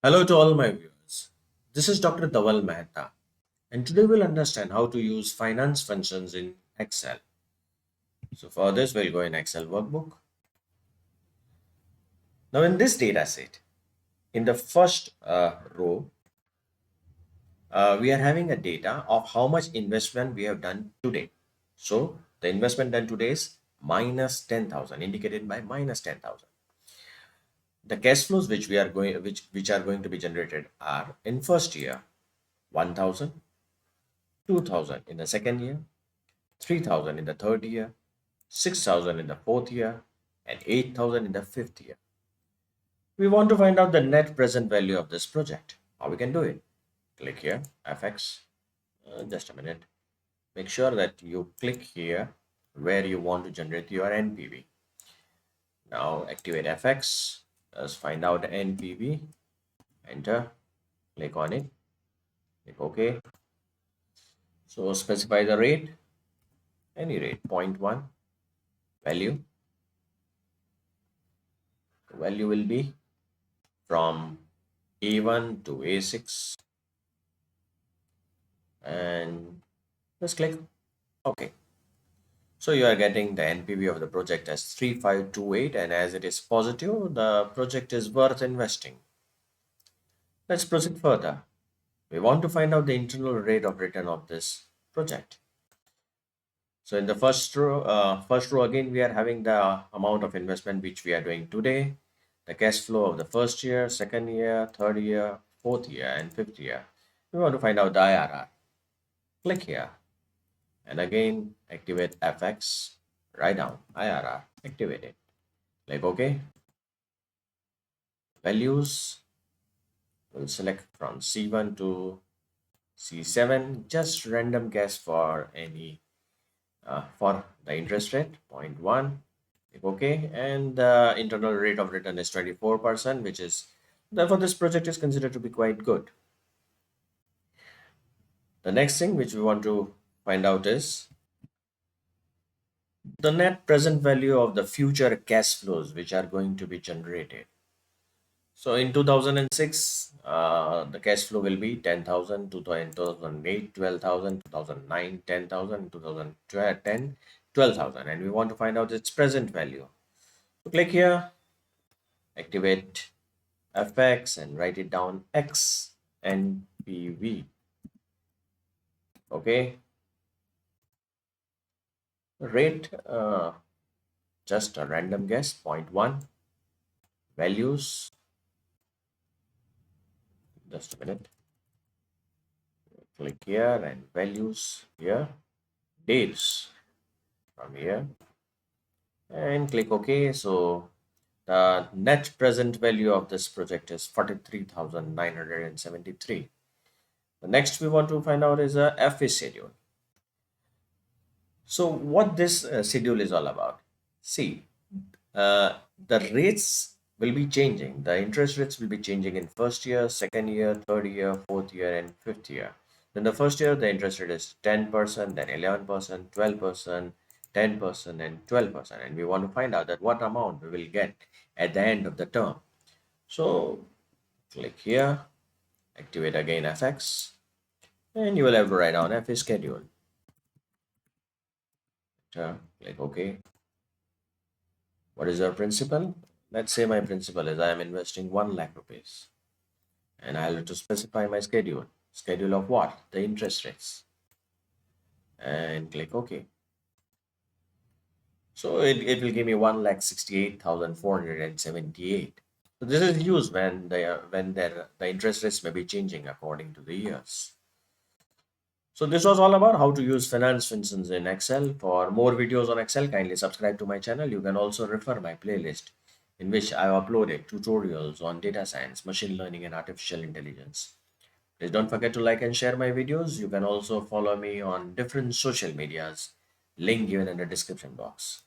Hello to all my viewers. This is Dr. Dhaval Maheta, and today we'll understand how to use finance functions in Excel. So for this, we'll go in Excel workbook. Now in this data set, in the first row, we are having a data of how much investment we have done today. So the investment done today is minus 10,000, indicated by minus 10,000. The cash flows which are going to be generated are in first year 1,000, 2,000 in the second year, 3,000 in the third year, 6,000 in the fourth year, and 8,000 in the fifth year. We want to find out the net present value of this project. How we can do it? Click here, FX. Just a minute. Make sure that you click here where you want to generate your NPV. Now activate FX. Let's find out the NPV. Enter. Click on it. Click OK. So specify the rate. Any rate. 0.1. Value. The value will be from A1 to A6 and just click OK. So you are getting the NPV of the project as 3528, and as it is positive, the project is worth investing. Let's proceed further. We want to find out the internal rate of return of this project. So in the first row again, we are having the amount of investment which we are doing today, the cash flow of the first year, second year, third year, fourth year, and fifth year. We want to find out the IRR. Click here and again activate FX. Write down IRR. Activate it. Click OK. Values. We'll select from C1 to C7. Just random guess for any for the interest rate 0.1. Okay, and the internal rate of return is 24%, which is therefore this project is considered to be quite good. The next thing which we want to find out is the net present value of the future cash flows which are going to be generated. So in 2006, the cash flow will be 10,000, 2008, 12,000, 2009, 10,000, 2010, 12,000, and we want to find out its present value. So click here, activate FX and write it down X and PV. Okay. Rate, just a random guess, 0.1. Values, just a minute. Click here and values here. Dates from here. And click OK. So the net present value of this project is 43,973. The next we want to find out is a FA schedule. So what this schedule is all about? See, the rates will be changing. The interest rates will be changing in first year, second year, third year, fourth year, and fifth year. Then the first year, the interest rate is 10%, then 11%, 12%, 10%, and 12%. And we want to find out that what amount we will get at the end of the term. So click here, activate again FX, and you will have to write down FA schedule. Click OK. What is your principal? Let's say my principal is I am investing 1 lakh rupees, and I'll have to specify my schedule. Schedule of what? The interest rates. And click OK. So it will give me 1,68,478. So this is used when the interest rates may be changing according to the years. So this was all about how to use finance functions in Excel. For more videos on Excel, kindly subscribe to my channel. You can also refer my playlist in which I have uploaded tutorials on data science, machine learning, and artificial intelligence. Please don't forget to like and share my videos. You can also follow me on different social medias. Link given in the description box.